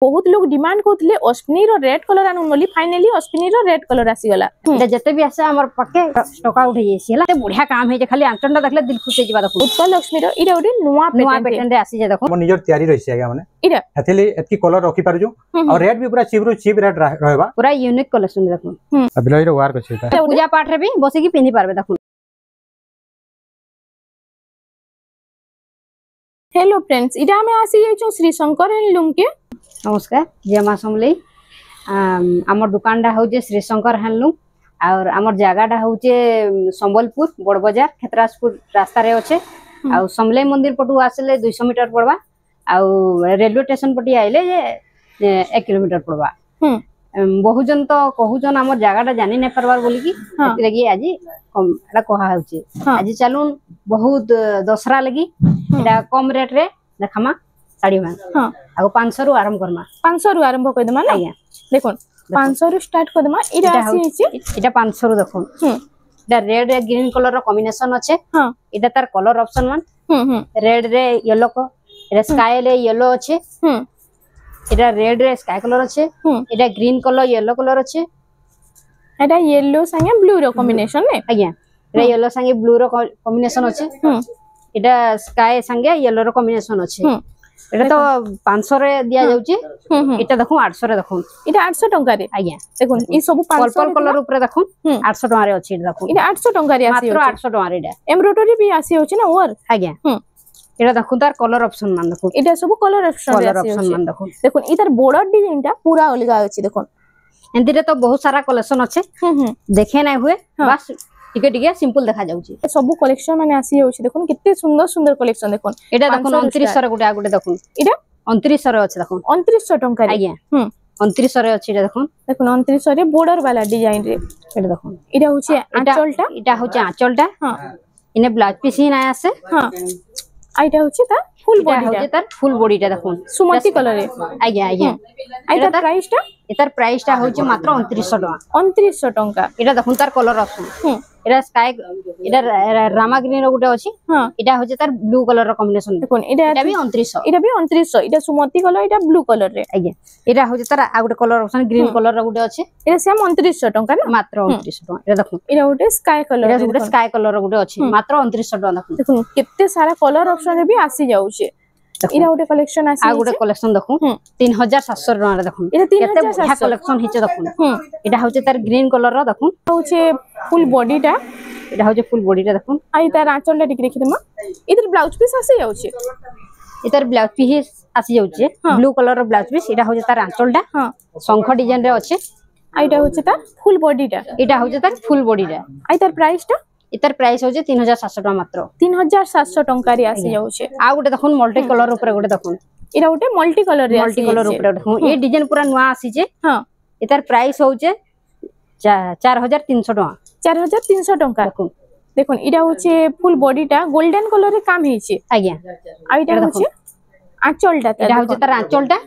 बहुत लोग डिमांड करथले अश्विनी रो red colour आनु बोली फाइनली अश्विनी रो रेड कलर आसी गला जते भी आसे हमर पक्के स्टॉक आउट हे छी हला बढ़िया काम हे जे खाली आंचनटा देखले दिल खुश हे जिबा देखो उत्पल लक्ष्मी रो इरा ओडी नुवा पैटर्न रे आसी जे देखो हम निजर तयारी रहिसे आगे माने इरा हथेली एतकी कलर रखि पारजु और रेड भी पूरा चीप रेड रहबा पूरा यूनिक कलेक्शन देखो अबिलई रो वर्क छै पूजा पाठ रे भी बसे की पिन्ही पारबे देखो। हेलो फ्रेंड्स इरा हमें आसी जाइछो श्री शंकर हैंडलूम के नमस्कार जय मां समले हमर दुकानडा होजे श्री शंकर हैंडलूम और हमर जगहडा होजे संबलपुर बड़ बाजार खेतरासपुर रास्ता रे अछि आ समले मंदिर पटु आसले 200 मीटर पड़वा आ रेलवे स्टेशन पटी आइले जे 1 किलोमीटर पड़वा बहुजन तो कहूजन हमर जगहडा जानि नै परवार बोली की लगी आज एटा कहा होचे आज चलून बहुत दसरा लगी एटा कम रेट रे देखामा साड़ी में हां आ 500 रु आरंभ करमा 500 रु आरंभ कर देमा ना देखो 500 रु स्टार्ट कर देमा इरा आसी छी एटा 500 रु देखो एटा रेड रे ग्रीन कलर रो कॉम्बिनेशन अछि हां एटा तार कलर ऑप्शन वन रेड रे येलो को एटा स्काई रे येलो अछि एटा रेड रे स्काई कलर अछि एटा ग्रीन कलर येलो कलर अछि एटा येलो संगे ब्लू रो कॉम्बिनेशन ने आज्ञा रे येलो संगे ब्लू रो कॉम्बिनेशन अछि एटा स्काई संगे येलो रो कॉम्बिनेशन अछि एटा तो 500 रे दिया जाउची एटा देखो 800 रे देखो एटा 800 टंका रे आज्ञा देखो ई सब 500 पर्पल कलर ऊपर देखो 800 टका रे अछि देखो एटा 800 टंका रे आसी मात्र 800 टका रे एटा एम्ब्रॉयडरी भी आसी होची ना और आज्ञा एटा देखो तार कलर ऑप्शन मान देखो एटा सब कलर ऑप्शन मान देखो देखो ई तार बॉर्डर डिजाइन टा पूरा अलग अछि देखो एंदी रे तो बहुत सारा कलेक्शन अछि देखे नै हुए बस टिके टिके सिंपल देखा जाउची सब कलेक्शन माने आसी होची देखो कितने सुंदर सुंदर कलेक्शन देखो एटा देखो 2900 रे गुटे देखो एटा 2900 रे अछि देखो 2900 टंका रे आज्ञा 2900 रे अछि देखो देखो 2900 रे बॉर्डर वाला डिजाइन रे एटा देखो एटा होची आंचलटा एटा होची आंचलटा हां इने ब्लाउज पीस ही ना आसे हां आइटा होची ता फुल बॉडी होची तार फुल बॉडी टा देखो सुमति कलर रे आज्ञा आज्ञा आइटा प्राइस टा एतार प्राइस टा होची मात्र 2900 टका 2900 टंका एटा देखो तार कलर ऑप्शन एटा स्काई एटा रामा ग्रीन रो गुटे अछि हां एटा होचे तार ब्लू कलर रो कॉम्बिनेशन देखो एटा भी 2900 एटा भी 2900 एटा सुमति कलर एटा ब्लू कलर रे आज्ञा एटा होचे तार आ गुटे कलर ऑप्शन ग्रीन कलर रो गुटे अछि एटा सेम 2900 टंका ना मात्र 2900 टका एटा देखो एटा गुटे स्काई कलर एटा गुटे स्काई कलर रो गुटे अछि मात्र 2900 टका देखो केते सारा कलर ऑप्शन रे भी आसी जाउचे इरा गुटे कलेक्शन आसी आ गुटे कलेक्शन देखो 3700 टका रे देखो एटा केते बढ़िया कलेक्शन हिचे देखो एटा होचे तार ग्रीन कलर रो देखो होचे फुल बॉडी टा एटा होचे फुल बॉडी टा देखो आई तार आंचल टा टिक देखि देमा इधर ब्लाउज पीस आसी जाउचे इधर ब्लाउज पीस आसी जाउचे ब्लू कलर रो ब्लाउज पीस एटा होचे तार आंचल टा हां शंख डिजाइन रे अछि आइटा होचे तार फुल बॉडी टा एटा होचे तार फुल बॉडी टा आई तार प्राइस टा इतर प्राइस होचे 3700 टका मात्र 3700 टंका रे आसी जाउचे आ गुटे देखोन मल्टी कलर ऊपर गुटे देखोन इरा गुटे मल्टी कलर रे मल्टी कलर ऊपर देखो ए डिजाइन पूरा नवा आसी जे हां इतर प्राइस होचे 4300 टका 4300 टंका देखो इरा होचे फुल बॉडी टा गोल्डन कलर रे काम हेचे आज्ञा आ इटा होचे आंचल टा एटा होचे तार आंचल टा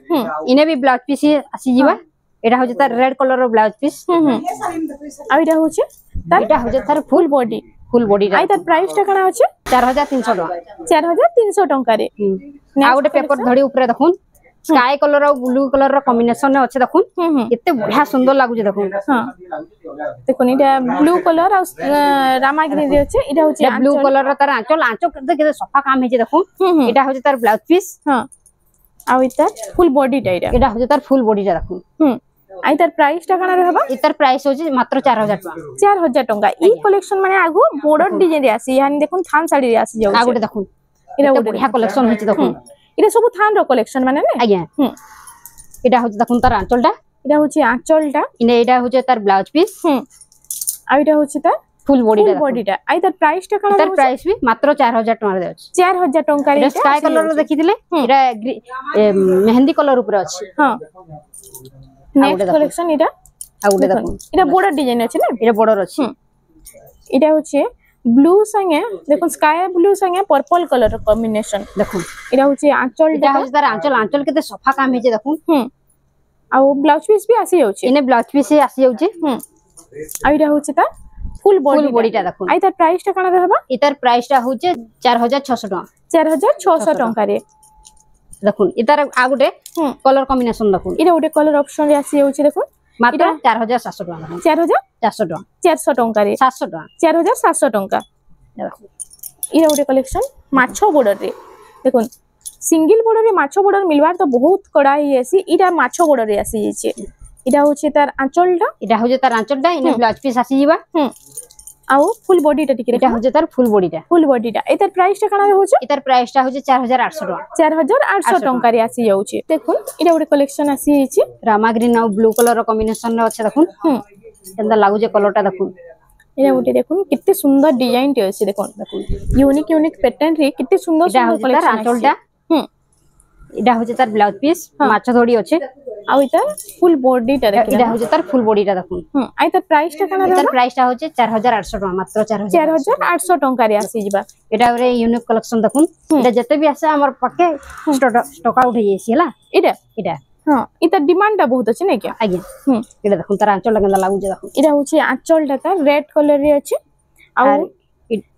इने भी ब्लाउज पीस आसी जीवा एटा होचे तार रेड कलर रो ब्लाउज पीस आ इटा होचे तार फुल बॉडी आई तार प्राइस टा कना होचे 4300 टका 4300 टंका रे आ गुटे पेपर धड़ी ऊपर देखोन स्काई कलर और ब्लू कलर रो कॉम्बिनेशन अछि देखोन केते बढ़िया सुंदर लागु जे देखोन हां देखोन इटा ब्लू कलर और रामा ग्रीन रे अछि इटा होचे ब्लू कलर रो तार आंचल केते सफा काम हेजे देखोन एटा होचे तार ब्लाउज पीस हां आ इता फुल बॉडी टा एटा होचे तार फुल बॉडी टा देखोन आई तार प्राइस टा कना रहबा इतर प्राइस होचे मात्र 4000 टका 4000 टका ई कलेक्शन माने आगो बॉर्डर डिजाइन रे आसी यानी देखोन थान साड़ी रे आसी जाउ आ गुटे देखोन इरा बढ़िया कलेक्शन होचे देखोन इरा सब थान रो कलेक्शन माने ने आज्ञा एटा होचे देखोन तार आंचल टा एटा होचे आंचल टा इने एटा होचे तार ब्लाउज पीस आ एटा होचे तार फुल बॉडी टा आई तार प्राइस टा कना तार प्राइस भी मात्र 4000 टका रे अछि 4000 टका रे स्काई कलर रो देखिथिले इरा मेहंदी कलर ऊपर अछि हां नेक्स्ट कलेक्शन इटा आ गुटे देखो इटा बॉर्डर डिजाइन अछि ना इटा बॉर्डर अछि इटा होचे ब्लू संगे देखो स्काई ब्लू संगे पर्पल कलर कॉम्बिनेशन देखो इटा होचे आंचल इटा होचे तार आंचल केते सफा काम हेजे देखो आ ब्लाउज पीस भी आसी जाउचे इने ब्लाउज पीस आसी जाउचे आ इटा होचे तार फुल बॉडी टा देखो आई तार प्राइस टा कना रहबा इतर प्राइस टा होचे 4600 टका 4600 टका रे দেখুন এটার আ গুটে কলর কম্বিনেশন দেখুন এটা গোটে কলর অপশন রে আসি যাଉଛି দেখুন মাত্র 4700 টাকা দেখুন 4700 400 টাকা 400 ଟଙ୍କାରେ 700 টাকা 4700 ଟଙ୍କା দেখুন এটা গোটে কলেকশন মাছ বর্ডর রে দেখুন সিঙ্গল বর্ডর রে মাছ বর্ডর মিলবার তো বহুত কড়া হি আসি এটা মাছ বর্ডর রে আসি যাইছে এটা হচ্ছে তার আঁচলটা এটা হচ্ছে তার আঁচলটা ইনে ব্লাউজ পিস আসি ଯିବା আউ ফুল বডিটা টিকে এটা হচ্ছে তার ফুল বডিটা ফুল বডিটা এটার প্রাইসটা কানা হচ্ছে এটার প্রাইসটা হচ্ছে 4800 টাকা 4800 ଟଙ୍କାରେ আসি যাଉଛି দেখুন এটা গোটে কলেকশন আসি যাইছে রামা গ্রিন আর ব্লু কলর কম্বিনেশন রে আছে দেখুন কেনতা লাগুছে কলরটা দেখুন এটা গোটে দেখুন কেতে সুন্দর ডিজাইন টি আছে দেখুন ইউনিক ইউনিক প্যাটার্ন রে কেতে সুন্দর এটা সুন্দর হচ্ছে তার কলেকশন আঁচলটা এটা হচ্ছে তার ব্লাউজ পিস মাছ ধড়ি আছে আউ এটা ফুল বডিটা দেখুন এটা হচ্ছে তার ফুল বডিটা দেখুন আই তার প্রাইসটা কানা এটার প্রাইসটা হচ্ছে 4800 টাকা মাত্র 4800 ଟଙ୍କାରେ আসি ଯିବା এটা ওরে ইউনিক কালেকশন দেখুন এটা যেতে বি আসে আমার পাকে স্টক আউট হয়ে যাইছে হলা এটা এটা হ্যাঁ এটা ডিমান্ডটা বহুত আছে নাকি আজ্ঞা এটা দেখুন তার আঁচলটা কেনতা লাগুছে দেখুন এটা হচ্ছে আঁচলটা তার রেড কলর রে আছে আউ আর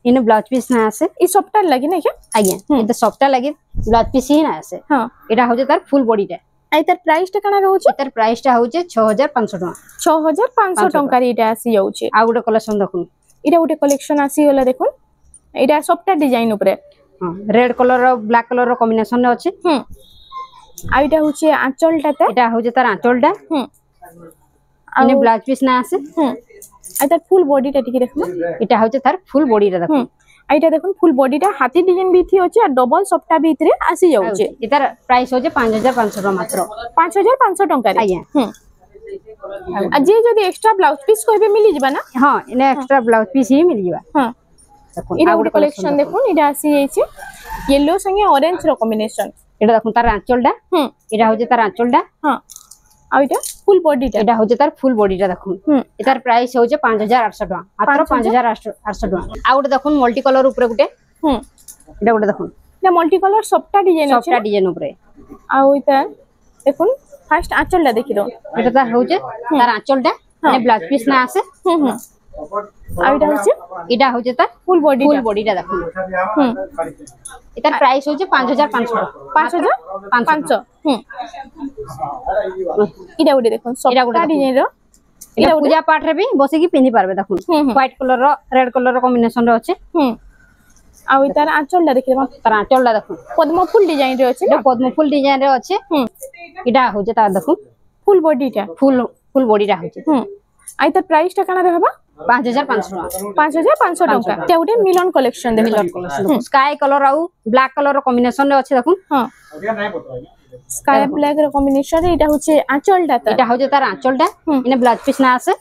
ইনে ব্লাউজ পিস না আছে এই সফটার লাগি নাকি আজ্ঞা এটা সফটটা লাগি ব্লাউজ পিস হি না আছে হ্যাঁ এটা হচ্ছে তার ফুল বডিটা আই তার প্রাইসটা কানা রହୁଛି এটার প্রাইসটা হচ্ছে 6500 টাকা 6500 ଟଙ୍କାରେ এটা আসি যাଉଛି আর গোটে কালেকশন দেখুন এটা গোটে কলেকশন আসি গলা দেখুন এটা সফটার ডিজাইন উপরে রেড কলর আর ব্ল্যাক কলর কম্বিনেশন রে আছে আর এটা হচ্ছে আঁচলটা তার এটা হচ্ছে তার আঁচলটা ইনে ব্লাউজ পিস না আছে আর তার ফুল বডিটা টিকে দেখুন এটা হচ্ছে তার ফুল বডিটা দেখুন এইটা দেখুন ফুল বডিটা হাতি ডিজাইন বিথি আছে আর ডবল সফটা ভিতরে আসি যাচ্ছে এটার প্রাইস হচ্ছে 5500 টাকা মাত্র 5500 ଟଙ୍କାରେ আজ্ঞা আর যে যদি এক্সট্রা ব্লাউজ পিস কইবে মিলি যাবে না হ্যাঁ এনে এক্সট্রা ব্লাউজ পিস হি মিল যাবা হ্যাঁ দেখুন এটা গোটে কালেকশন দেখুন এটা আসি যাইছে ইয়েলো সঙ্গে অরেঞ্জ র কম্বিনেশন এটা দেখুন তার আঁচলটা এটা হচ্ছে তার আঁচলটা হ্যাঁ আর এটা ফুল বডিটা এটা হচ্ছে তার ফুল বডিটা দেখুন এটার প্রাইস হচ্ছে 5800 টাকা মাত্র 5800 টাকা আর ওটা দেখুন মাল্টি কালার উপরে গুটে এটা ওটা দেখুন এটা মাল্টি কালার সবটা ডিজাইন আছে সবটা ডিজাইন উপরে আর ওইটা দেখুন ফার্স্ট আঁচলটা দেখি দাও এটা তার হচ্ছে তার আঁচলটা মানে ব্লাউজ পিস না আছে আর এটা হচ্ছে তার ফুল বডিটা দেখুন এটার প্রাইস হচ্ছে 5500 টাকা 5500 এটা ওটা দেখুন সবটা ডিজাইন র এটা পূজা পাঠ রে भी বসে কি পিনি পারবে দেখুন হোয়াইট কলর র রেড কলর র কম্বিনেশন রে আছে আর তার আঁচলটা দেখি তার আঁচলটা দেখুন পদ্ম ফুল ডিজাইন রে আছে এটা পদ্ম ফুল ডিজাইন রে আছে এটা হচ্ছে তার দেখুন ফুল বডিটা ফুল বডিটা হচ্ছে আর তার প্রাইসটা কানা রহবা 5500 টাকা 5500 ଟଙ୍କା এটা ଗୋଟେ মিলন কালেকশন দেখুন স্কাই কলর আর ব্ল্যাক কলর র কম্বিনেশন রে আছে দেখুন হ্যাঁ স্কাই ব্ল্যাক র কম্বিনেশন এটা হচ্ছে আঁচলটা এটা হচ্ছে তার আঁচলটা এনে ব্লাউজ পিস না আছে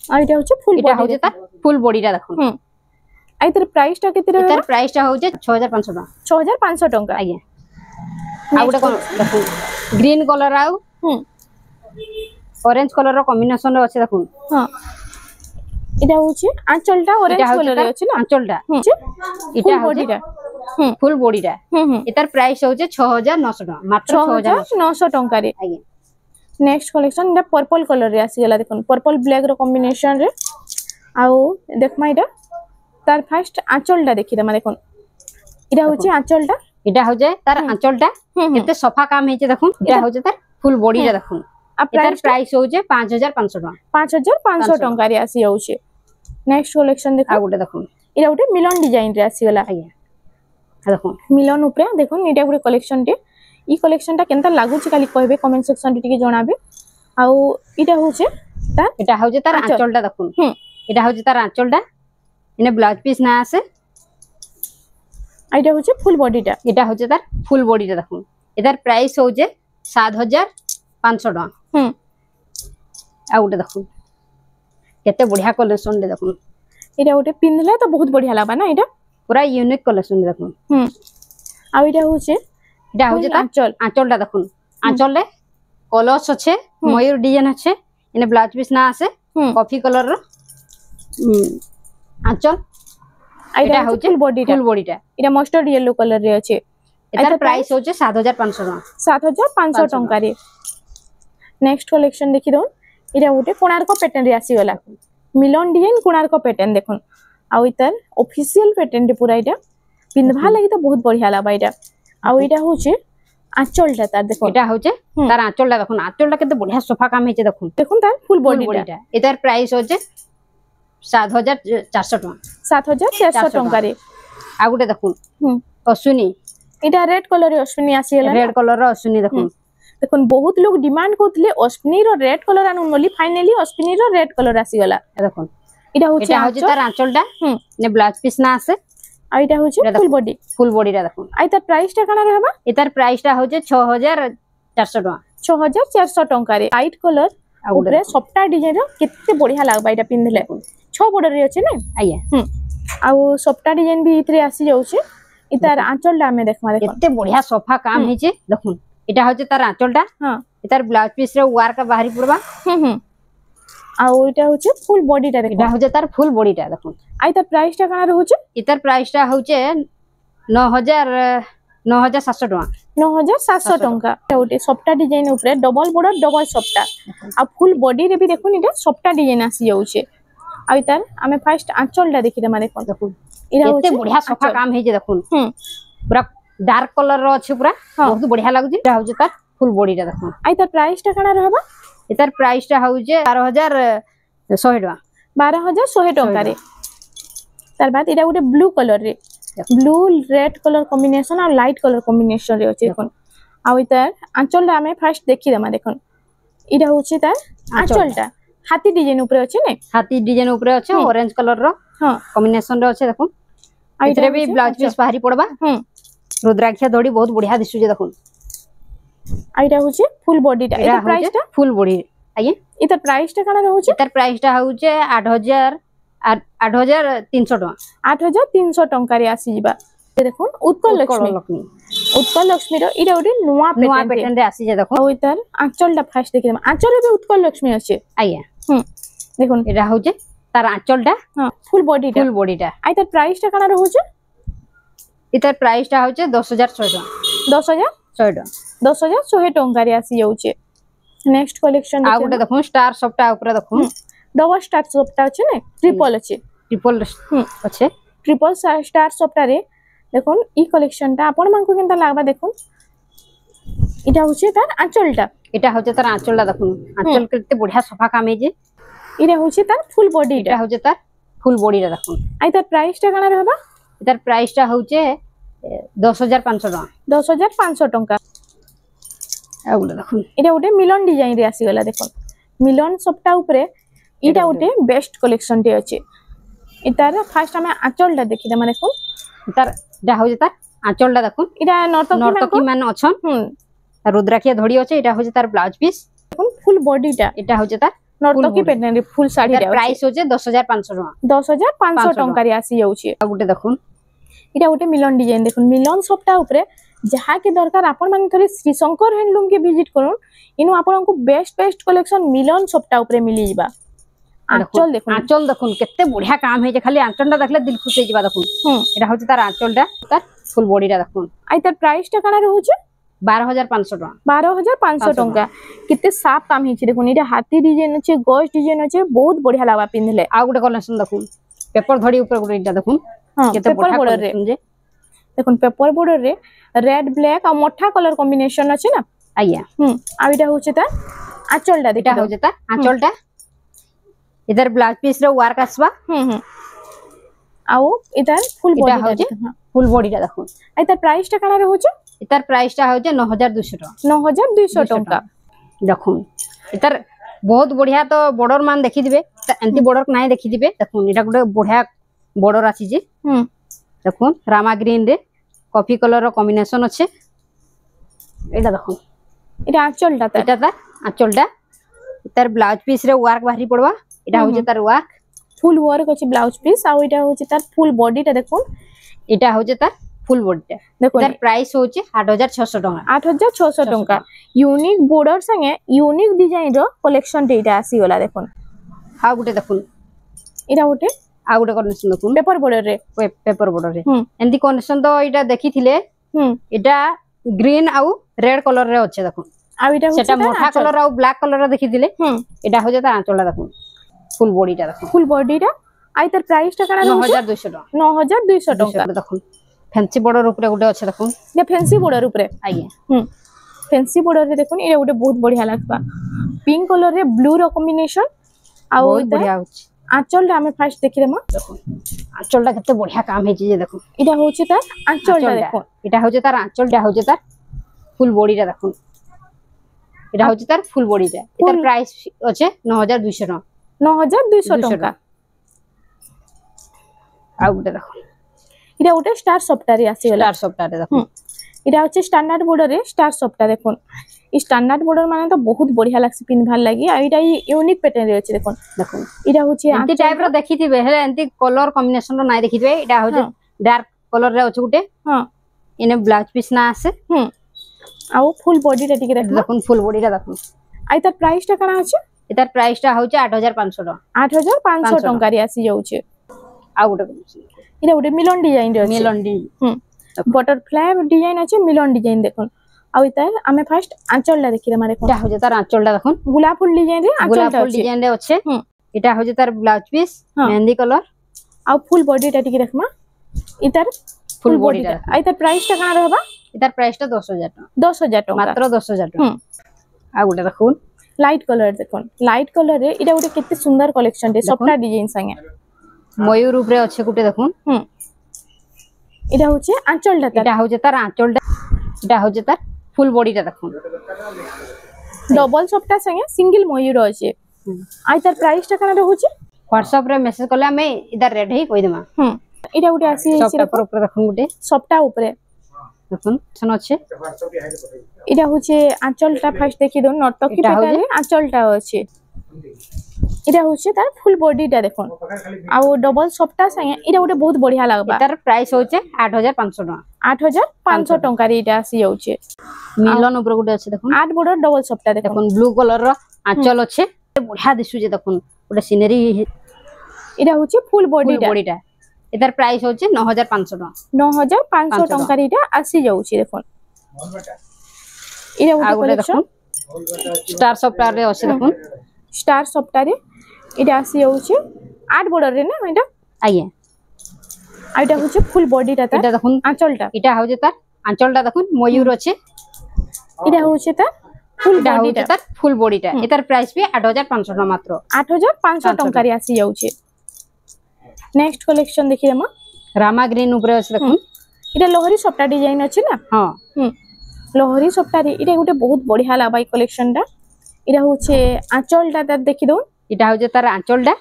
আর এটা হচ্ছে ফুল এটা হচ্ছে তার ফুল বডিটা দেখুন আর এর প্রাইসটা কত রহবা এটার প্রাইসটা হচ্ছে 6500 টাকা 6500 ଟଙ୍କା আজ্ঞা আর ওটা কোন দেখুন গ্রিন কলর আর অরেঞ্জ কলর র কম্বিনেশন রে আছে দেখুন হ্যাঁ এটা হচ্ছে আঁচলটা অরেঞ্জ কালার আছে না আঁচলটা এটা বডিটা ফুল বডিটা এটার প্রাইস হচ্ছে 6900 টাকা মাত্র 6900 ଟଙ୍କାରେ আজ্ঞা নেক্সট কালেকশন এটা পার্পল কলর রে আসি গলা দেখুন পার্পল ব্ল্যাক র কম্বিনেশন রে আউ দেখমা এটা তার ফার্স্ট আঁচলটা দেখি দমা দেখুন এটা হচ্ছে আঁচলটা এটা হচ্ছে তার আঁচলটা এতে সফা কাম হইছে দেখুন এটা হচ্ছে তার ফুল বডিটা দেখুন এটার প্রাইস হচ্ছে 5500 টাকা 5500 ଟଙ୍କାରେ আসি যাচ্ছে নেক্সট কালেকশন দেখুন আর ওটা দেখুন এটা ওটা মিলন ডিজাইন রে আসি গলা আজ্ঞা দেখুন মিলন উপরে দেখুন এটা গোটে কলেকশন টি ই কলেকশনটা কেনতা লাগুছে খালি কইবে কমেন্ট সেকশন টি টিকে জনাবে আউ এটা হচ্ছে তার আঁচলটা দেখুন এটা হচ্ছে তার আঁচলটা এনে ব্লাউজ পিস না আছে আর এটা হচ্ছে ফুল বডিটা এটা হচ্ছে তার ফুল বডিটা দেখুন এটার প্রাইস হচ্ছে 7500 টাকা আর ওটা দেখুন কেতে বঢ়িয়া কালেকশন দে দেখুন এটা ওটা পিনলে তো বহুত বঢ়িয়া লাগবা না এটা পুরা ইউনিক কালেকশন দেখুন আর এটা হচ্ছে তার আঁচলটা দেখুন আঁচলে কলস আছে ময়ূর ডিজাইন আছে এনে ব্লাউজ পিস না আছে কফি কলর র আঁচল এটা হচ্ছে ফুল বডিটা এটা মাস্টার্ড ইয়েলো কলর রে আছে এটার প্রাইস হচ্ছে 7500 টাকা 7500 ଟଙ୍କାରେ নেক্সট কালেকশন দেখি দাও এটা ওটে কোণার্ক প্যাটার্ন রে আসি গলা মিলন ডিজাইন কোণার্ক প্যাটার্ন দেখুন আউ ইতার অফিশিয়াল প্যাটার্ন রে পুরা এটা পিনভা লাগি তো বহুত বঢ়িয়া লাগবা এটা আউ এটা হচ্ছে আঁচলটা তার দেখুন এটা হচ্ছে তার আঁচলটা দেখুন আঁচলটা কেতে বঢ়িয়া সোফা কাম হয়েছে দেখুন দেখুন তার ফুল বডিটা এটার প্রাইস হচ্ছে ৭,৪০০ টাকা ৭,৪০০ টঙ্কারে ଆଉ ଗୋଟେ দেখুন হুম অশ্বিনী এটা রেড কলর অশ্বিনী আসিগলা রেড কলর অশ্বিনী দেখুন দেখুন বহুত লোক ডিমান্ড করলে অশ্বিনীর রেড কলর আনুন বলি ফাইনালি অশ্বিনীর রেড কলর আসিগলা দেখুন এটা হচ্ছে এটা হচ্ছে তার আঁচলটা নে ব্লাউজ পিস না আছে আর এটা হচ্ছে ফুল বডিটা দেখুন আর তার প্রাইসটা কেন রহবা এটার প্রাইসটা হচ্ছে ৬,৪০০ টাকা ৬,৪০০ টঙ্কারে হোয়াইট কলর উপরে সবটা ডিজাইন কেতে বঢ়িয়া লাগবা এটা পিনলে 6 বর্ডর রে আছে না আইয়া ଆଉ সবটা ডিজাইন বি ইতরে আসি যাଉଛି ইতার আঁচলটা আমি দেখমা দেখুন কেতে বঢ়িয়া সোফা কাম হইছে দেখুন এটা হচ্ছে তার আঁচলটা হ্যাঁ এটার ব্লাউজ পিস রে ওয়ার্ক বাহারি পড়বা আর এটা হচ্ছে ফুল বডিটা দেখুন এটা হচ্ছে তার ফুল বডিটা দেখুন আর তার প্রাইসটা কেন রହୁছে এটার প্রাইসটা হচ্ছে ৯,৭০০ টাকা ৯,৭০০ টঙ্কা ওটা সবটা ডিজাইন উপরে ডবল বর্ডর ডবল সবটা আর ফুল বডি রে বি দেখুন এটা সবটা ডিজাইন আসি যাଉଛି আর তার আমি ফার্স্ট আঁচলটা দেখি দেমা দেখুন দেখুন এটা কেতে হচ্ছে বঢ়িয়া সোফা কাম হইছে দেখুন পুরা ডার্ক কলর র আছে পুরা বহুত বঢ়িয়া লাগুছে এটা হচ্ছে তার ফুল বডিটা দেখুন আর তার প্রাইসটা কেন রহবা এটার প্রাইসটা হচ্ছে ১২,১০০ টাকা 12,100 টঙ্কারে তার বাদ এটা গোটে ব্লু কলর রে ব্লু রেড কলর কম্বিনেশন আর লাইট কলর কম্বিনেশন রে আছে দেখুন আর তার আঁচলটা আমি ফার্স্ট দেখি দেমা দেখুন এটা হচ্ছে তার আঁচলটা হাতি ডিজাইন উপরে আছে না হাতি ডিজাইন উপরে আছে অরেঞ্জ কলর র হ্যাঁ কম্বিনেশন রে আছে দেখুন এটারে বি ব্লাউজ পিস বাহারি পড়বা রুদ্রাক্ষা দড়ি বহুত বঢ়িয়া দিশুছে দেখুন আর এটা হচ্ছে ফুল বডিটা এটা প্রাইসটা ফুল বডি আইয়া এটা প্রাইসটা কেন রହୁছে এটার প্রাইসটা হচ্ছে ৮,৩০০ টাকা ৮,৩০০ টঙ্কারে আসি ଯିବା দেখুন উৎকল লক্ষ্মী উৎকল লক্ষ্মীর এটা গোটে নূয়া প্যাটার্ন রে আসি যে দেখো আর তার আঁচলটা ফার্স্ট দেখি দেমা আঁচলে বি উৎকল লক্ষ্মী আছে আইয়া দেখুন এটা হচ্ছে তার আঁচলটা হ্যাঁ ফুল বডিটা আর তার প্রাইসটা কেন রହୁছে এটার প্রাইসটা হচ্ছে ১০,১০০ টাকা ১০,১০০ টঙ্কারে আসি যাଉଛି নেক্সট কলেকশন আর গোটে দেখুন স্টার সবটা উপরে দেখুন ডবল স্টার সবটা আছে না ট্রিপল আছে ট্রিপল আছে ট্রিপল স্টার সবটারে দেখুন এই কলেকশনটা আপন মানকু কেনতা লাগবা দেখুন এটা হচ্ছে তার আঁচলটা এটা হচ্ছে তার আঁচলটা দেখুন আঁচল করতে বঢ়িয়া সোফা কাম হইছে এটা হচ্ছে তার ফুল বডিটা এটা হচ্ছে তার ফুল বডিটা দেখুন আর তার প্রাইসটা কেন রহবা এটার প্রাইসটা হচ্ছে ১০,৫০০ টাকা ১০,৫০০ টঙ্কা এগুলো দেখুন এটা গোটে মিলন ডিজাইন রে আসিগলা দেখুন মিলন সবটা উপরে এটা গোটে বেস্ট কলেকশন টি আছে এটার ফার্স্ট আমি আঁচলটা দেখি দেমা দেখুন তার এটা হচ্ছে তার আঁচলটা দেখুন এটা নর্তকী মানে অছন রুদ্রাক্ষিয়া ধড়ি আছে এটা হচ্ছে তার ব্লাউজ পিস দেখুন ফুল বডিটা এটা হচ্ছে তার নর্তকী প্যাটার্ন ফুল শাড়ি প্রাইস হচ্ছে ১০,৫০০ টাকা ১০,৫০০ টঙ্কারে আসি যাଉଛି আর গোটে দেখুন এটা গোটে মিলন ডিজাইন দেখুন মিলন সবটা উপরে যাহা কি দরকার আপন মানে থরে শ্রীশঙ্কর হ্যান্ডলুম কে ভিজিট করুন ইনু আপনকু বেস্ট কলেকশন মিলন সবটা উপরে মিলি ଯିବା আঁচল দেখুন কেতে বঢ়িয়া কাম হয়েছে খালি আঁচলটা দেখলে দিল খুশি হয়ে যাবা দেখুন এটা হচ্ছে তার আঁচলটা তার ফুল বডিটা দেখুন আর তার প্রাইসটা কেন রହୁছে ১২,৫০০ টাকা ১২,৫০০ টঙ্কা কেতে সাফ কাম হয়েছে দেখুন এটা হাতি ডিজাইন আছে গজ ডিজাইন আছে বহুত বঢ়িয়া লাগবা পিনলে আর গোটে কলেকশন দেখুন পেপর ধড়ি উপরে গোটে এটা দেখুন কেতে বঢ়িয়া কলেকশন যে দেখুন পেপর বর্ডর রে রেড ব্ল্যাক আর মঠা কলর কম্বিনেশন আছে না আইয়া আর এটা হচ্ছে তার আঁচলটা এটা হচ্ছে তার আঁচলটা এটার ব্লাউজ পিস রে ওয়ার্ক আসবা আও এটার ফুল বডিটা দেখুন আর তার প্রাইসটা কেন রହୁছে এটার প্রাইসটা হচ্ছে ৯,২০০ টাকা ৯,২০০ টঙ্কা দেখুন এটার বহুত বঢ়িয়া তো বর্ডর মান দেখি দিবে এমতি বর্ডর নাই দেখি দিবে দেখুন এটা গোটে বঢ়িয়া বর্ডর আছে যে দেখুন রামা গ্রিন রে কফি কলর কম্বিনেশন আছে এটা দেখুন এটা আঁচলটা এটা তার আঁচলটা তার ব্লাউজ পিস রে ওয়ার্ক বাহারি পড়বা এটা হচ্ছে তার ওয়ার্ক ফুল ওয়ার্ক আছে ব্লাউজ পিস আর এটা হচ্ছে তার ফুল বডিটা দেখুন এটা হচ্ছে তার ফুল বডিটা দেখুন তার প্রাইস হচ্ছে ৮,৬০০ টাকা ৮,৬০০ টঙ্কা ইউনিক বর্ডর সঙ্গে ইউনিক ডিজাইন র কলেকশন টা আসি গলা দেখুন আর গোটে দেখুন এটা গোটে আর গোটে কন্ডিশন দেখুন পেপর বর্ডর রে এন্তি কন্ডিশন তো এটা দেখিছিলে এটা গ্রিন আউ রেড কলর রে আছে দেখুন আর এটা সেটা মোটা কলর আউ ব্ল্যাক কলর রে দেখিছিলে এটা হচ্ছে তার আঁচলটা দেখুন ফুল বডিটা দেখুন ফুল বডিটা আর তার প্রাইসটা কেন ৯,২০০ টাকা ৯,২০০ টাকা দেখুন ফ্যান্সি বর্ডর উপরে গোটে আছে দেখুন এটা ফ্যান্সি বর্ডর উপরে আইয়া फैंसी बॉर्डर रे देखो ये गोटे बहुत बढ़िया लगबा पिंक कलर रे ब्लू रो कॉम्बिनेशन आ बहुत बढ़िया होची आंचल रे हमें फर्स्ट देखि देमा आंचलटा केते बढ़िया काम हेची जे देखो इटा होचे तार आंचलटा देखो এটা হচ্ছে তার আঁচলটা হচ্ছে তার ফুল বডিটা দেখুন এটা হচ্ছে তার ফুল বডিটা এটার প্রাইস আছে 9200 টাকা 9200 टंका আর ওটা দেখুন এটা ওটা স্টার সফটওয়্যারে আসি গলা স্টার সফটওয়্যারে দেখুন এটা হচ্ছে স্ট্যান্ডার্ড বর্ডার রে স্টার সফটটা দেখুন এই স্ট্যান্ডার্ড বর্ডার মানে তো বহুত বঢ়িয়া লাগছে পিনভার লাগি আর এটা ইউনিক প্যাটার্ন রে আছে দেখুন দেখুন এটা হচ্ছে এন্তি টাইপ র দেখিতিবে হেলে এন্তি কলর কম্বিনেশন র নাই দেখিতিবে এটা হচ্ছে ডার্ক কলর রে আছে গুটে हां এনে ব্লাউজ পিস না আছে আর ফুল বডিটা টিকে দেখুন ফুল বডিটা দেখুন আই তার প্রাইসটা কানা আছে এটার প্রাইসটা হচ্ছে 8500 টাকা 8500 टंका রে আসি যাচ্ছে আর ওটা এটা ওটা মিলন ডিজাইন রে আছে মিলন ডি बटरफ्लाई डिजाइन আছে মিলন ডিজাইন দেখুন আর তার আমি ফার্স্ট আঁচলটা দেখি আমারে কোন এটা হচ্ছে তার আঁচলটা দেখুন গোলাপ ফুল ডিজাইন রে গোলাপ আঁচলটা ফুল আছে ডিজাইন রে আছে এটা হচ্ছে তার ব্লাউজ পিস মেহেন্দি কালার আর ফুল বডিটা টিকে দেখমা ইতার ফুল বডিটা আই তার প্রাইসটা কানা রহবা এটার প্রাইসটা 10000 টাকা 10000 টাকা মাত্র 10000 টাকা আর ওটা দেখুন লাইট কালার দেখুন লাইট কালার রে এটা ওটা কেতে সুন্দর কালেকশন রে সবটা ডিজাইন সঙ্গে ময়ূর উপরে আছে গুটে দেখুন এটা হচ্ছে আঁচলটা এটা হচ্ছে তার আঁচলটা এটা হচ্ছে তার ফুল বডিটা দেখুন ডবল সবটা সঙ্গে সিঙ্গেল ময়ূর আছে আই তার প্রাইসটা কানা রহুছে WhatsApp রে মেসেজ করলে আমি ইদার রেট হে কই দেমা এটা ওটা আসি সবটা উপরে দেখুন গুটে সবটা উপরে দেখুন শুন আছে এটা হচ্ছে আঁচলটা ফার্স্ট দেখি দেন নর্তকী প্যাটার্নে আঁচলটা আছে এটা হচ্ছে তার ফুল বডিটা দেখুন আর ডবল সবটা সঙ্গে এটা ওটা বহুত বঢ়িয়া লাগবা এটার প্রাইস হচ্ছে 8500 টাকা 8500 টাকা রে এটা আসি যাচ্ছে মিলন উপরে গুটে আছে দেখুন 8 বড় ডবল সবটা দেখুন দেখুন ব্লু কলর র আঁচল আছে বঢ়িয়া দিশুছে দেখুন ওটা সিনারি এটা হচ্ছে ফুল বডিটা বডিটা এটার প্রাইস হচ্ছে 9500 টাকা 9500 টাকা রে এটা আসি যাচ্ছে দেখুন এটা ওটা দেখুন স্টার সফটওয়্যার রে আছে দেখুন স্টার সফটওয়্যারে এটা আসি যাচ্ছে 8 বর্ডার রে না এটা আইয়া আর এটা হচ্ছে ফুল বডিটা তার এটা দেখুন আঁচলটা এটা হচ্ছে তার আঁচলটা দেখুন ময়ূর আছে এটা হচ্ছে তার ফুল এটা হচ্ছে বডিটা তার ফুল বডিটা এটার প্রাইস পে 8500 টাকা মাত্র 8500 টাকা রে আসি যাচ্ছে নেক্সট কালেকশন দেখি আমা রামা গ্রিন উপরে আছে দেখুন এটা লোহরি সফটা ডিজাইন আছে না হ্যাঁ লোহরি সফটারে এটা গোটে বহুত বঢ়িয়া লাগবা এই কালেকশনটা এটা হচ্ছে আঁচলটা তার দেখি দেন এটা হচ্ছে তার আঁচলটা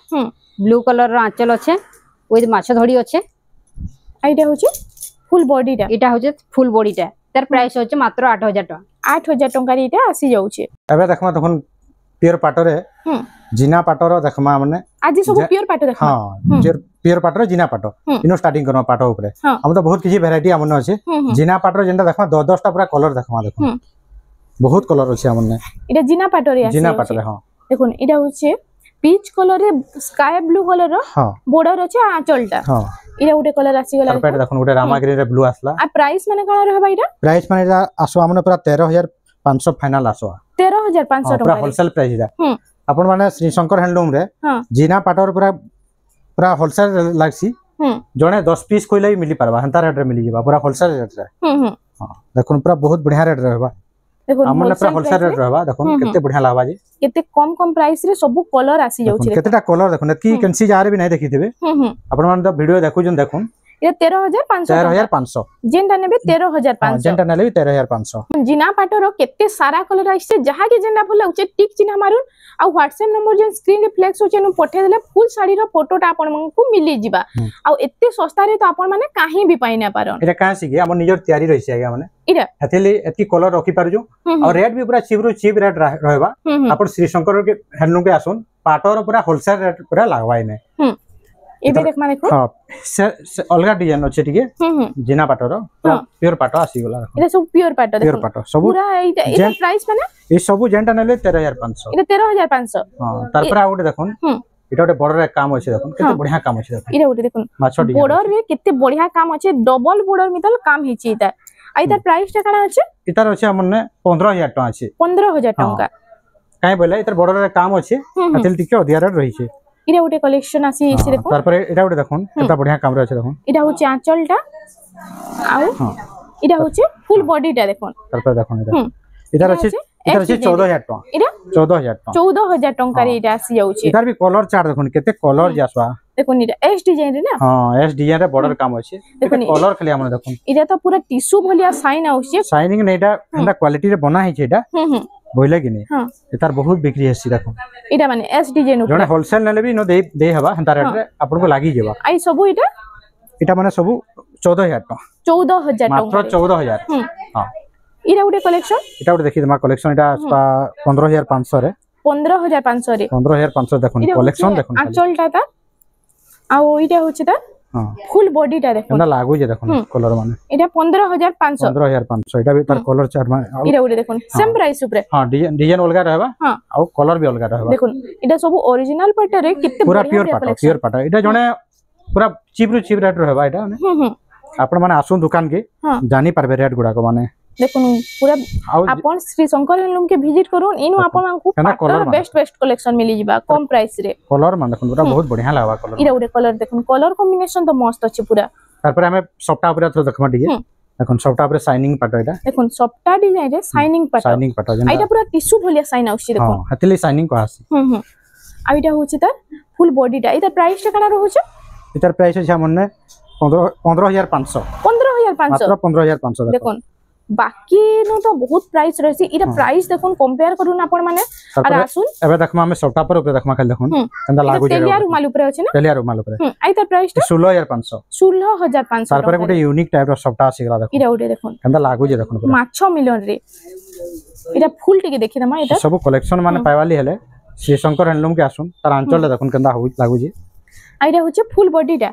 ব্লু কলর র আঁচল আছে উইথ মাছ ধড়ি আছে আর এটা হচ্ছে ফুল বডিটা এটা হচ্ছে ফুল বডিটা তার প্রাইস হচ্ছে মাত্র 8000 টাকা 8000 টাকা রে এটা আসি যাচ্ছে এবে দেখমা তখন পিওর পাটরে জিনা পাটর দেখমা মানে আজি সব পিওর পাট দেখো हां पियोर पाटर जिना पाटो इनो स्टार्टिंग करमा पाटो ऊपर हम तो बहुत किछि वैरायटी हमन अछि जिना पाटर जेंटा देखमा 10 टा पूरा कलर देखमा देखो बहुत कलर अछि हमन এটা জিনা পাটরে আছে जिना पाटर हां দেখুন এটা হচ্ছে পিচ কালারে স্কাই ব্লু কালার বর্ডার আছে আঁচলটা এটা ওটে কালার আসি গলা তারপরে দেখুন ওটে রামা গ্রিন রে ব্লু আসলা আর প্রাইস মানে কোন रहबा এটা প্রাইস মানে এটা আসো हमन पूरा 13500 फाइनल आसो 13500 টাকা पूरा होलसेल प्राइस এটা अपन माने श्री शंकर हैंडलूम रे जिना पाटर पूरा पूरा होलसेल लागसी जने 10 पीस कोइले मिली परबा हंता रेट रे मिली जेबा पूरा होलसेल रेट रे हां देखुन पूरा बहुत बढ़िया रेट रहबा देखुन हमन पूरा होलसेल रेट रहबा देखुन केते बढ़िया लागबा जे केते कम प्राइस रे सब कलर आसी जाउछि केतेटा कलर देखुन की कैंसी जार भी नहीं देखिथिबे अपन मान तो वीडियो देखु जन देखुन ये 13500 जेंटा नेबे 13500 जेंटा नेले 13500 जिना पाटरो केते सारा कलर आइसे जहा के जेंडा फुल उचे टिक चिन्ह मारुन आ व्हाट्सएप नंबर जे स्क्रीन रे फ्लेक्स होचे नु पठे देले फुल साड़ी रो फोटोटा आपन को मिली जिबा आ एते सस्ता रे तो आपन माने काहे भी पाइ ना पारन एटा काहे सिगे हमर निजर तयारी रहिसे आगे माने इरा हथेली एतकी कलर रखि पारजु और रेट भी पूरा चीप रेट रहबा आपन श्री शंकर के हैंडलूम के आसुन पाटर पूरा होलसेल रेट पूरा लागवाई ने एबे देख माने को हां से अलगा डिजाइन अछि टिके जिना पाटर प्योर पाटर आसी गला एटा सब प्योर पाटर प्योर पाटर सब पूरा एटा प्राइस माने ए सब जेंटा नेले 13500 एटा 13500 हां तार पर आउट देखुन एटा ओटे बॉर्डर रे काम अछि देखुन केते बढ़िया काम अछि देखुन एटा ओटे देखुन बॉर्डर रे केते बढ़िया काम अछि डबल बॉर्डर मितल काम हिची इता आइ तार प्राइस टा काना अछि इतार अछि हमने 15000 टका अछि 15000 टका काहे बोले इतार बॉर्डर रे काम अछि हथेल टिके अधिया रेट रही छे इरा उटे कलेक्शन आसी इसे देखो तार पर एटा उटे देखुन केता बढ़िया काम रे अछि देखुन इरा होचे आंचलटा आउ इरा होचे फुल बॉडीटा देखुन तार पर देखुन इरा इधर अच्छे 14000 टका इरा 14000 टका 14000 टका रे इटा आसी जाउची इधर भी कलर चार्ट देखुन केते कलर जासवा देखुन इटा एस डिजाइन रे ना हां एस डिजाइन रे बॉर्डर काम अछि देखुन कलर खाली हमन देखुन इटा तो पूरा टिश्यू भलिया साइन आउची शाइनिंग नेटा एंदा क्वालिटी रे बना है छेटा बोइले कि नहीं हां एतार बहुत बिक्री हेसी देखो इटा माने एस डिजाइन जने होलसेल नेले भी नो दे हबा हंता रेट रे आपन को लागी जेबा आई सबु इटा माने सबु 14000 टका 14000 टका मात्र 14000 हां इरा उडे कलेक्शन इटा उडे देखि दमा कलेक्शन इटा 15500 रे 15500 रे 15500 देखुन कलेक्शन देखुन आंचलटा ता आ इटा होची ता हां फुल बॉडी टा देखुन एंदा लागु जे देखुन कलर माने इटा 15500 15500 इटा भी तार कलर चार माने इरा उडे देखुन सेम प्राइस ऊपर हां डिजाइन अलगा रहबा हां आ कलर भी अलगा रहबा देखुन इटा सब ओरिजिनल पट्टा रे कितने पूरा प्योर पाटा इटा जने पूरा चीप रेट रहबा इटा आपण माने आसु दुकान के जानी परबे रेट गुडा को माने देखुन पूरा आपण श्री शंकर हैंडलूम के विजिट करून इनु आपण को बेस्ट कलेक्शन मिली जिबा कम प्राइस रे कलर मान देखुन पूरा बहुत बढ़िया लागबा कलर इरा उडे कलर देखुन कलर कॉम्बिनेशन तो मस्त अछि पूरा तार पर हमें सॉफ्टा ऊपर थोड़ा देखमा दिए देखुन सॉफ्टा ऊपर शाइनिंग पाटा इटा देखुन सॉफ्टा डिजाइन रे शाइनिंग पाटा जन आइटा पूरा टिश्यू भलिया साइन आउछि देखुन हां हतली शाइनिंग को आसी आइटा होछि त फुल बॉडी टा इता प्राइस टा कना रहउछ इतर प्राइस छै हमने 15500 मात्र 15500 देखुन बाकी नो तो बहुत प्राइस रहसी इरा प्राइस देखुन कंपेयर करून आपण माने और आसुन एबे देखमा हमें सॉफ्टा पर ऊपर देखमा खाली देखुन एंदा लागु जे तेलिया रुमाल ऊपर अछि ना तेलिया रुमाल ऊपर आइता प्राइस टा 16500 तार पर गुटे यूनिक टाइप रो सॉफ्टा आसी गला देखुन इरा उडे देखुन एंदा लागु जे देखुन माछो मिलन रे इरा फुल टिके देखि दमा इता सब कलेक्शन माने पाइवाली हेले श्री शंकर हैंडलूम के आसुन तार आंचल देखुन केंदा लागु जे आइरा होचे फुल बॉडी टा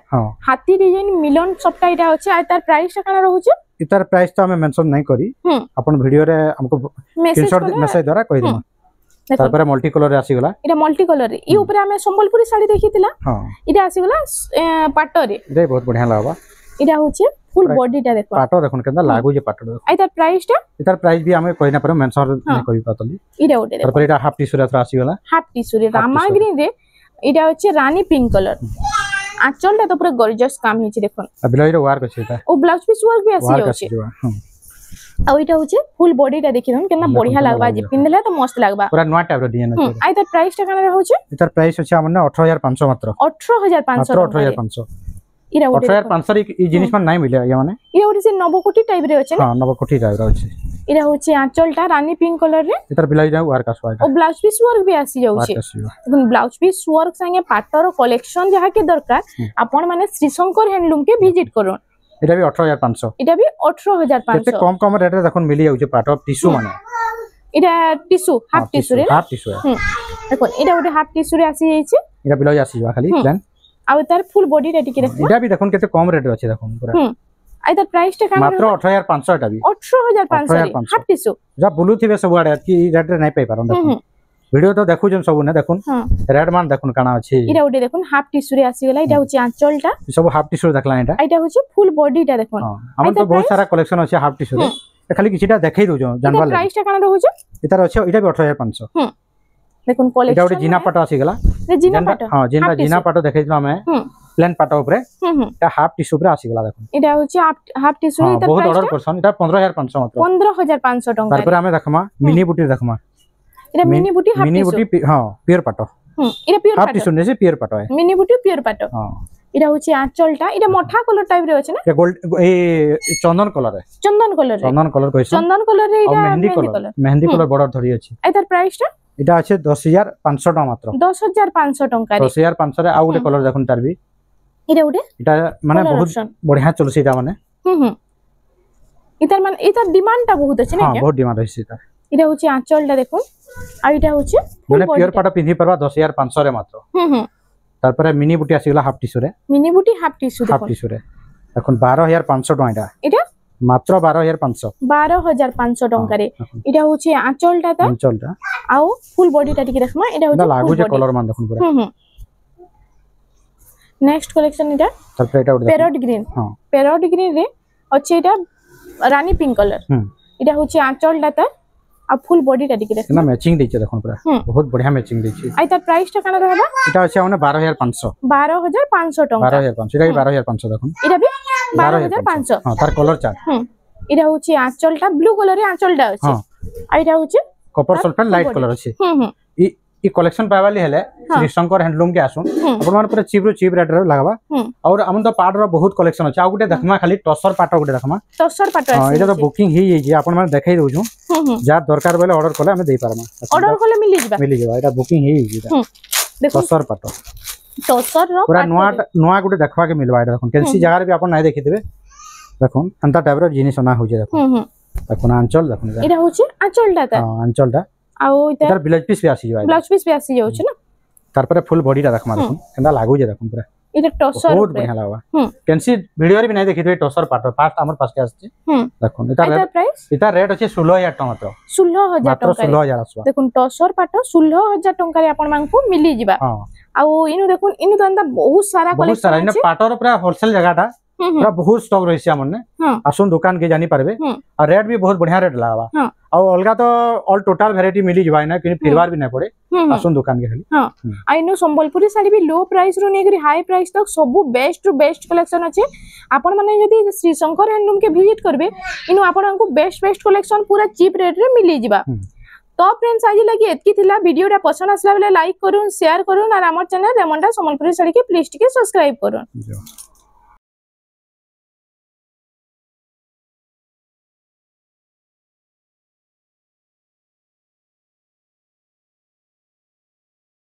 हाथी डिजाइन मिलन सॉफ्टा इटा होचे आ तार प्राइस टा कना रहउचे इतर प्राइस तो हमें मेंशन नहीं करी अपन वीडियो रे हमको स्क्रीनशॉट मैसेज द्वारा कहि देमा तार पर मल्टी कलर रे आसी गला इटा मल्टी कलर रे ई ऊपर हमें संबलपुरी साड़ी देखितिला हां इटा आसी गला पाटो रे इटा बहुत बढ़िया लागबा इटा होचे फुल बॉडी टा देखो पाटो देखुन केंदा लागु जे पाटो आ तार प्राइस टा इतर प्राइस भी हमें कहिना पर मेंशन नहीं करी पातली इटा उडे तार पर इटा हाफ टी शर्ट आसी गला half T shirt Rama green रे इटा होचे रानी पिंक कलर आंचल ता तो पूरा गॉर्जियस काम हिची देखन अबला इरो वर्क अछि ता ओ ब्लाउज पीस वर्क भी आसी जाउची आ इटा होचे फुल बॉडी टा देखि दन केना बढ़िया लागबा जे पिनले तो मस्त लागबा पूरा नवा टाइप रो डिजाइन अछि आ इता प्राइस टा केना रहउचे इतर प्राइस अछि हमने 18500 मात्र 18500 18500 इरा 18500 ई जिनिस मन नाही मिले या माने इरा ओडी से नवकोटी टाइप रे अछि ना हां नवकोटी टाइप रो अछि इरा होचे आंचल टा रानी पिंक कलर रे इतर बिलाई जा वर्क आसवा ओ ब्लाउज पीस वर्क भी आसी जाउछे देखन ब्लाउज पीस वर्क संगे पाटर कलेक्शन जहा के दरकार आपण माने श्री शंकर हैंडलूम के विजिट करूं इटा भी 18500 इटा भी 18500 केते कम रेट रे देखन मिली जाउछे पाटर टिश्यू माने इटा टिश्यू हाफ टिश्यू रे देखन इटा ओटे हाफ टिश्यू रे आसी जाइछे इटा बिलाई आसी जा खाली प्लान आ तार फुल बॉडी रे टिके देखो इटा भी देखन केते कम रेट रे अछि देखन पूरा आई तार प्राइस टा मात्र 18500 टा भी 18500 हाफ टिश्यू जा बुलू थिबे सब आडे की रेट रे नै पाई पारन देखन वीडियो तो देखु जन सब ने देखुन रेड मान देखुन काना अछि इरा ओडे देखुन हाफ टिश्यू रे आसी गेला इटा होची आंचल टा सब हाफ टिश्यू देखला इटा इटा होची फुल बॉडी टा देखुन हमन तो बहुत सारा कलेक्शन अछि हाफ टिश्यू रे खाली किछिटा देखै दउ जानबा प्राइस टा काना रहउछ इतार अछि इटा भी 18500 देखुन कलेक्शन इटा ओडे जीना पाटो आसी गेला जीना पाटो हां जीना पाटो देखैछला हमें प्लेन पाटो ऊपर इटा हाफ टिश्यू ऊपर आसी गेला देखुन इटा होची हाफ टिश्यू रे बहुत ऑर्डर परसन इटा 15500 मात्र 15500 टका तार पर हमें देखमा मिनी बुटी देखमा इटा मिनी बुटी हां प्योर पाटो इटा प्योर हाफ टिश्यू ने से प्योर पाटो है मिनी बुटी प्योर पाटो हां इटा होची आंचल टा इटा मोठा कलर टाइप रे अछि ना ये गोल्ड ए चंदन कलर है चंदन कलर कहै चंदन कलर रे इटा मेहंदी कलर बॉर्डर धरि अछि एतार प्राइस टा इटा अछि 10500 टका मात्र 10500 टका रे 10500 रे आ गुटे कलर देखुन तार भी इटा माने बहुत बढ़िया चलसी इटा माने इतार डिमांड टा बहुत अछि ना हां बहुत डिमांड अछि इटा इटा होची आंचल टा देखुन आ इटा होची माने प्योर पाटो पिंधी परबा 10500 रे मात्र तार पर मिनी बुटी आसी गेला हाफ टिश्यू रे मिनी बुटी हाफ टिश्यू रे देखुन 12500 टका इटा मात्र 12500 टका रे इटा होची आंचल टा आउ फुल बॉडी टा टिके देखमा इटा होची लागु जे कलर मान देखुन पूरा नेक्स्ट कलेक्शन इटा तार पर इटा पैरोट ग्रीन हां पैरोट ग्रीन रे अछि इटा रानी पिंक कलर इटा होची आंचल टा आ फुल बॉडी टा टिके देखमा ना मैचिंग दैछे देखुन पूरा बहुत बढ़िया मैचिंग दैछे आई तार प्राइस टा कना रहबा इटा अछि हमने 12500 टका 12500 इटा 12500 देखुन इटा भी 12500 हां तार कलर चार्ट इटा होची आंचल टा ब्लू कलर रे आंचल टा अछि आइटा होचे कॉपर सल्फेट लाइट कलर अछि हम्म ई कलेक्शन पावाली हेले श्री शंकर हैंडलूम के आसुन अपन मान पूरा चीप रो चीप रेट रे लागबा और हमन तो पाट रो बहुत कलेक्शन अछि आ गुटे देखमा खाली टसर पाट गुटे देखमा टसर पाट हां एटा तो बुकिंग ही जे अपन मान देखाई दउ छु जा दरकार बेले ऑर्डर करले हमें देई पारमा ऑर्डर करले मिली जबा एटा बुकिंग ही जे देखो टसर पाट टसर रो पूरा नोआ गुटे देखबा के मिलबा एटा देखुन केनसी जगह रे भी अपन नाही देखि देबे देखुन अंता टाइप रो जिनिस ना हो जे देखुन देखुन आंचल देखुन एटा होचे आंचलटा ता हां आंचलटा आउ इधर ब्लाउज पीस भी आसी जाय ब्लाउज पीस भी आसी जाउछ ना तार पर फुल बॉडी रा देखमा देखुन केंदा लागु जे देखुन पूरा इधर टसर बहुत बढ़िया लागबा कैंसी वीडियो रे भी नहीं देखि दे टसर पाट फास्ट हमर पास के आछे देखुन इता प्राइस इता रेट अछि 16000 टका मात्र 16000 मात्र टका 16000 आसबा देखुन टसर पाट 16000 टका रे आपण मानकु मिली जिबा हां आउ इनु देखुन इनु तो बहुत सारा कलेक्शन इने पाटर पूरा होलसेल जगहटा पूरा बहुत स्टॉक रहिसे हमने आसुन दुकान के जानी परबे और रेट भी बहुत बढ़िया रेट लागबा और अलगा तो ऑल टोटल वैरायटी मिली जबाय ना कि फिरवार भी ना पड़े आसुन दुकान के खाली हां आइनो संबलपुरी साड़ी भी लो प्राइस रो नेगरी हाई प्राइस तक सब बेस्ट टू बेस्ट कलेक्शन अछि आपण माने यदि श्री शंकर हैंडलूम के विजिट करबे इनु आपण को बेस्ट बेस्ट कलेक्शन पूरा चीप रेट रे मिली जिबा तो फ्रेंड्स आज लगी एतकी थिला वीडियोटा पसंद आसला बेले लाइक करूँ शेयर करूँ और हमर चैनल रेमंडा संबलपुरी साड़ी के प्लीज टिके सब्सक्राइब करूँ।